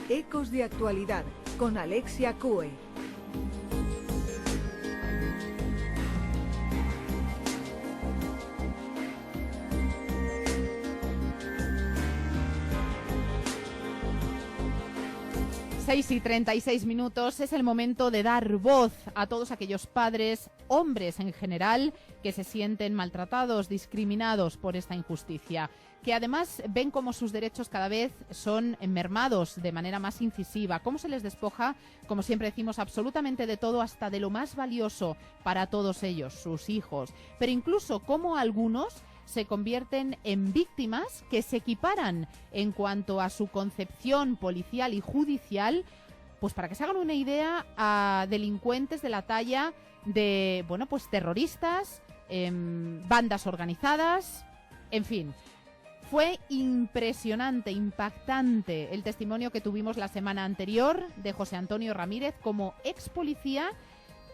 Ecos de Actualidad con Alexia Cue. Seis y 36 minutos, es el momento de dar voz a todos aquellos padres, hombres en general, que se sienten maltratados, discriminados por esta injusticia, que además ven cómo sus derechos cada vez son mermados de manera más incisiva, cómo se les despoja, como siempre decimos, absolutamente de todo, hasta de lo más valioso para todos ellos, sus hijos, pero incluso cómo algunos se convierten en víctimas que se equiparan en cuanto a su concepción policial y judicial, pues para que se hagan una idea, a delincuentes de la talla de, bueno, pues terroristas, bandas organizadas, en fin. Fue impresionante, impactante el testimonio que tuvimos la semana anterior de José Antonio Ramírez como ex policía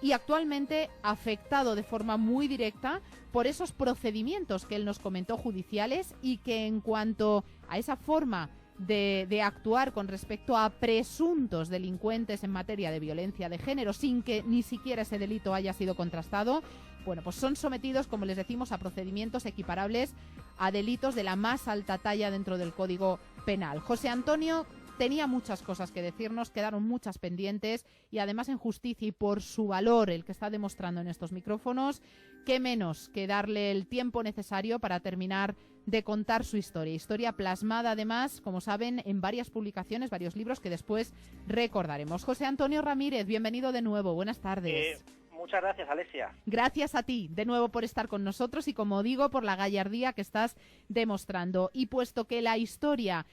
y actualmente afectado de forma muy directa por esos procedimientos que él nos comentó judiciales, y que en cuanto a esa forma de actuar con respecto a presuntos delincuentes en materia de violencia de género, sin que ni siquiera ese delito haya sido contrastado, bueno, pues son sometidos, como les decimos, a procedimientos equiparables a delitos de la más alta talla dentro del Código Penal. José Antonio tenía muchas cosas que decirnos, quedaron muchas pendientes, y además en justicia y por su valor, el que está demostrando en estos micrófonos, qué menos que darle el tiempo necesario para terminar de contar su historia plasmada además, como saben, en varias publicaciones, varios libros que después recordaremos. José Antonio Ramírez, bienvenido de nuevo, buenas tardes. Muchas gracias, Alexia. Gracias a ti, de nuevo, por estar con nosotros y, como digo, por la gallardía que estás demostrando. Y puesto que la historia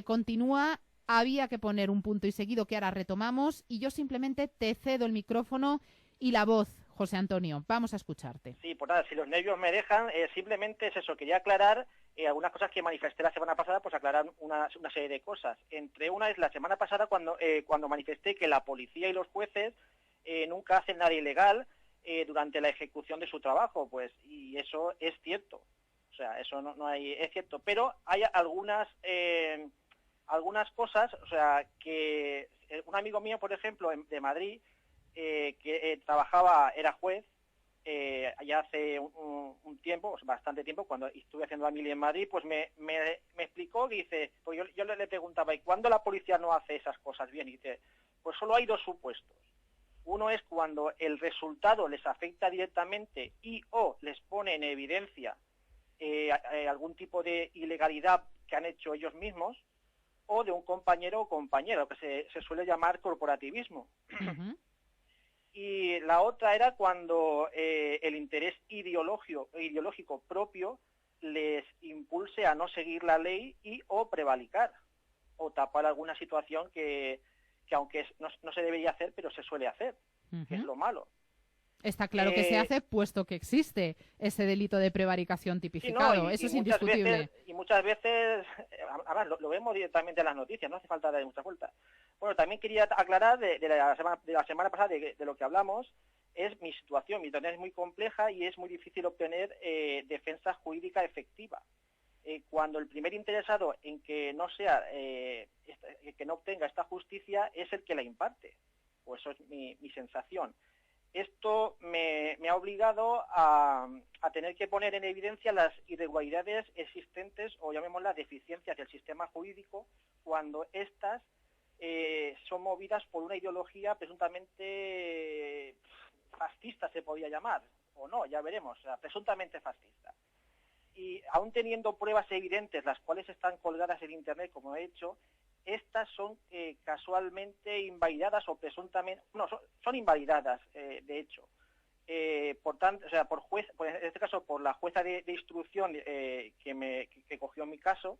continúa, había que poner un punto y seguido, que ahora retomamos, y yo simplemente te cedo el micrófono y la voz, José Antonio. Vamos a escucharte. Sí, pues nada, si los nervios me dejan, simplemente es eso, quería aclarar algunas cosas que manifesté la semana pasada, pues aclarar una serie de cosas. Entre una es la semana pasada cuando manifesté que la policía y los jueces nunca hacen nada ilegal durante la ejecución de su trabajo, pues, y eso es cierto. O sea, eso no hay, es cierto, pero hay algunas cosas, o sea, que un amigo mío, por ejemplo, de Madrid, que era juez, ya hace un tiempo, bastante tiempo, cuando estuve haciendo la mili en Madrid, pues me explicó, dice, pues yo le preguntaba, ¿y cuándo la policía no hace esas cosas bien? Y dice, pues solo hay dos supuestos. Uno es cuando el resultado les afecta directamente y o les pone en evidencia algún tipo de ilegalidad que han hecho ellos mismos, o de un compañero o compañera, lo que se suele llamar corporativismo. Uh-huh. Y la otra era cuando el interés ideológico propio les impulse a no seguir la ley y o prevaricar, o tapar alguna situación que aunque no se debería hacer, pero se suele hacer, uh-huh, que es lo malo. Está claro que se hace, puesto que existe ese delito de prevaricación tipificado. Sí, no, eso es indiscutible. Y muchas veces, además lo vemos directamente en las noticias, no hace falta dar mucha vuelta. Bueno, también quería aclarar de la semana pasada, de lo que hablamos, es mi situación. Mi situación es muy compleja y es muy difícil obtener defensa jurídica efectiva. Cuando el primer interesado en que no que no obtenga esta justicia es el que la imparte. Pues eso es mi sensación. Esto me ha obligado a tener que poner en evidencia las irregularidades existentes, o llamémoslas deficiencias del sistema jurídico, cuando estas son movidas por una ideología presuntamente fascista, se podría llamar, o no, ya veremos, o sea, presuntamente fascista. Y aún teniendo pruebas evidentes, las cuales están colgadas en Internet, como he hecho, estas son casualmente invalidadas o presuntamente, no, son invalidadas, de hecho. Por tanto, o sea, en este caso por la jueza de instrucción que cogió mi caso,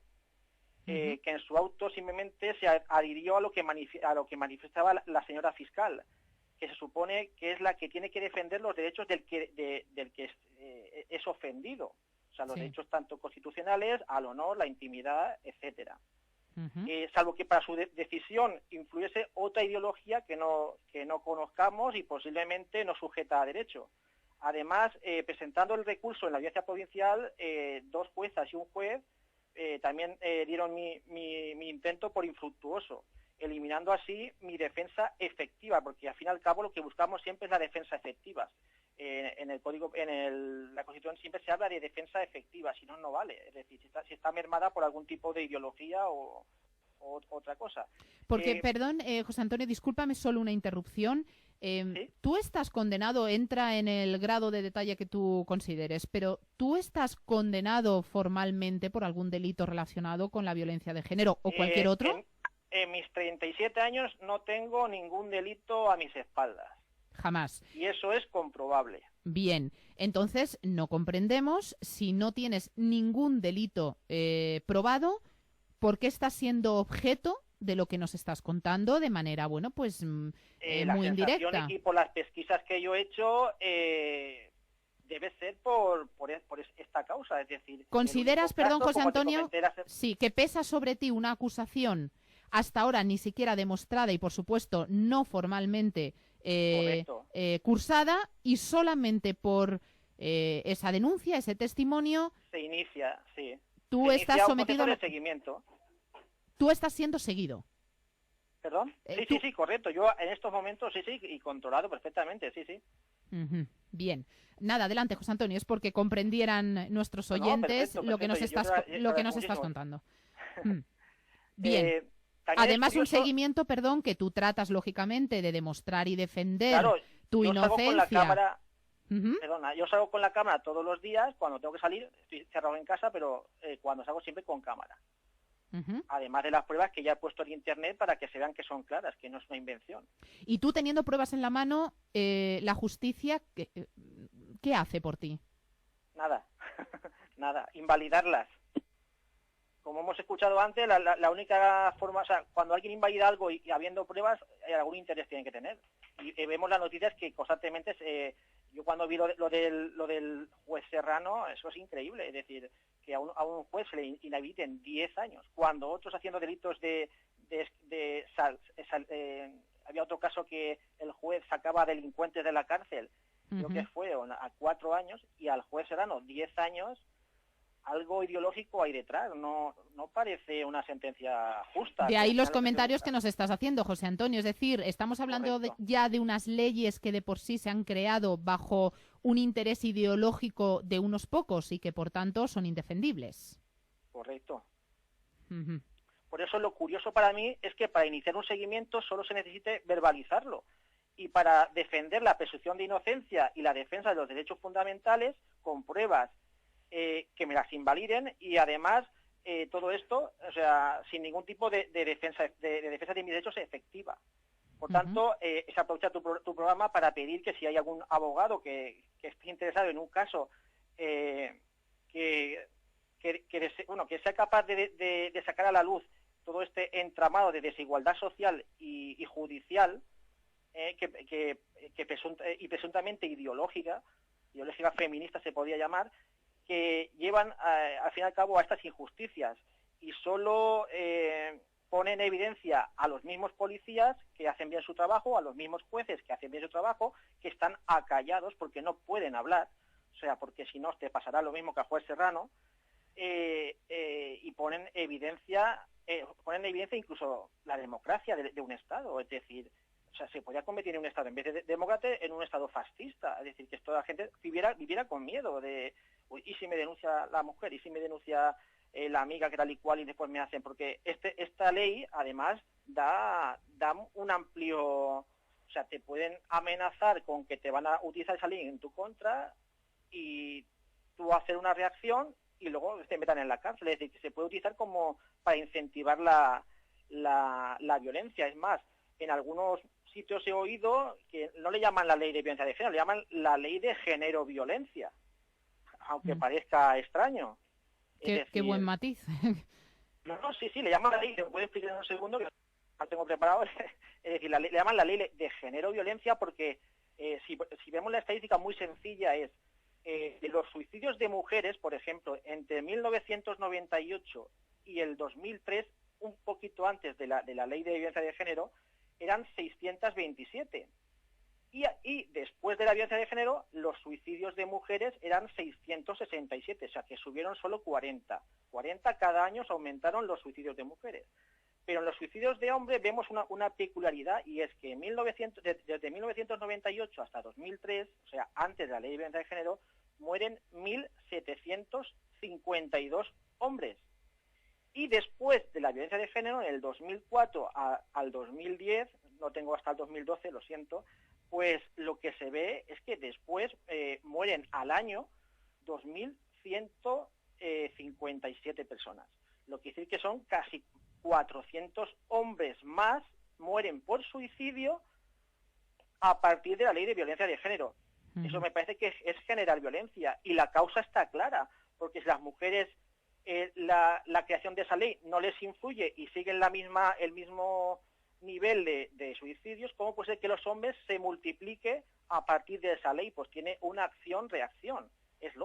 uh-huh, que en su auto simplemente se adhirió a lo que manifestaba la señora fiscal, que se supone que es la que tiene que defender los derechos del que es ofendido. O sea, los derechos tanto constitucionales, al honor, la intimidad, etcétera. Uh-huh. Salvo que para su decisión influyese otra ideología que no conozcamos y posiblemente no sujeta a derecho. Además, presentando el recurso en la audiencia provincial, dos juezas y un juez también dieron mi intento por infructuoso. eliminando así mi defensa efectiva, porque al fin y al cabo lo que buscamos siempre es la defensa efectiva. En el código, la Constitución siempre se habla de defensa efectiva, si no, no vale. Es decir, si está mermada por algún tipo de ideología o otra cosa. Porque, perdón, José Antonio, discúlpame, solo una interrupción. ¿Sí? Tú estás condenado, entra en el grado de detalle que tú consideres, pero ¿tú estás condenado formalmente por algún delito relacionado con la violencia de género o cualquier otro? En mis 37 años no tengo ningún delito a mis espaldas. Jamás. Y eso es comprobable. Bien, entonces no comprendemos, si no tienes ningún delito probado, ¿por qué estás siendo objeto de lo que nos estás contando de manera, bueno, pues muy indirecta? Y por las pesquisas que yo he hecho, debe ser por esta causa. Es decir, ¿consideras, perdón, José Antonio, sí, que pesa sobre ti una acusación hasta ahora ni siquiera demostrada y, por supuesto, no formalmente cursada, y solamente por esa denuncia, ese testimonio, se inicia, sí. Tú estás sometido a seguimiento. Tú estás siendo seguido. ¿Perdón? Sí, correcto. Yo en estos momentos, sí, y controlado perfectamente, sí. Bien. Nada, adelante, José Antonio, es porque comprendieran nuestros oyentes perfecto. lo que nos estás contando. Bien. Además, un seguimiento, perdón, que tú tratas, lógicamente, de demostrar y defender tu inocencia. Perdona, yo salgo con la cámara todos los días, cuando tengo que salir, estoy cerrado en casa, pero cuando salgo siempre con cámara. Además de las pruebas que ya he puesto en internet para que se vean que son claras, que no es una invención. Y tú, teniendo pruebas en la mano, la justicia, ¿qué hace por ti? Nada, nada, invalidarlas. Como hemos escuchado antes, la única forma, o sea, cuando alguien invalida algo y habiendo pruebas, algún interés tienen que tener. Y vemos las noticias que constantemente, yo cuando vi lo del juez Serrano, eso es increíble. Es decir, que a un juez se le inhabiliten 10 años, cuando otros haciendo delitos había otro caso que el juez sacaba delincuentes de la cárcel, creo que fue a 4 años, y al juez Serrano 10 años. Algo ideológico hay detrás, no parece una sentencia justa. De ahí los comentarios que nos estás haciendo, José Antonio. Es decir, estamos hablando ya de unas leyes que de por sí se han creado bajo un interés ideológico de unos pocos y que por tanto son indefendibles. Correcto. Por eso lo curioso para mí es que para iniciar un seguimiento solo se necesite verbalizarlo. Y para defender la presunción de inocencia y la defensa de los derechos fundamentales con pruebas que me las invaliden, y además todo esto, o sea, sin ningún tipo de defensa de mis derechos efectiva. Por tanto, es aprovechar tu programa para pedir que si hay algún abogado que esté interesado en un caso que sea capaz de sacar a la luz todo este entramado de desigualdad social y judicial, y presuntamente ideológica feminista se podría llamar, que llevan al fin y al cabo a estas injusticias, y solo ponen en evidencia a los mismos policías que hacen bien su trabajo, a los mismos jueces que hacen bien su trabajo, que están acallados porque no pueden hablar, o sea, porque si no te pasará lo mismo que a juez Serrano, y ponen evidencia incluso la democracia de un Estado. Es decir, o sea, se podría convertir en un Estado, en vez de demócrata, en un Estado fascista. Es decir, que toda la gente viviera con miedo de, uy, ¿y si me denuncia la mujer? ¿Y si me denuncia la amiga que tal y cual y después me hacen? Porque esta ley, además, da un amplio... O sea, te pueden amenazar con que te van a utilizar esa ley en tu contra y tú hacer una reacción y luego te metan en la cárcel. Es decir, que se puede utilizar como para incentivar la violencia. Es más, en algunos sitios he oído que no le llaman la ley de violencia de género, le llaman la ley de género-violencia, aunque parezca extraño. Qué buen matiz. No, sí, le llaman la ley, te puedo explicar en un segundo, que no tengo preparado. Es decir, le llaman la ley de género-violencia porque si vemos la estadística muy sencilla es de los suicidios de mujeres, por ejemplo, entre 1998 y el 2003, un poquito antes de la ley de violencia de género, eran 627. Y después de la violencia de género, los suicidios de mujeres eran 667, o sea que subieron solo 40. 40 cada año aumentaron los suicidios de mujeres. Pero en los suicidios de hombres vemos una peculiaridad, y es que desde 1998 hasta 2003, o sea, antes de la ley de violencia de género, mueren 1.752 hombres. Y después de la violencia de género, en el 2004 al 2010, no tengo hasta el 2012, lo siento, pues lo que se ve es que después mueren al año 2.157 personas. Lo que quiere decir que son casi 400 hombres más mueren por suicidio a partir de la ley de violencia de género. Eso me parece que es generar violencia, y la causa está clara, porque si las mujeres la creación de esa ley no les influye y siguen el mismo nivel de suicidios, ¿cómo puede ser que los hombres se multiplique a partir de esa ley? Pues tiene una acción-reacción. Es lógico.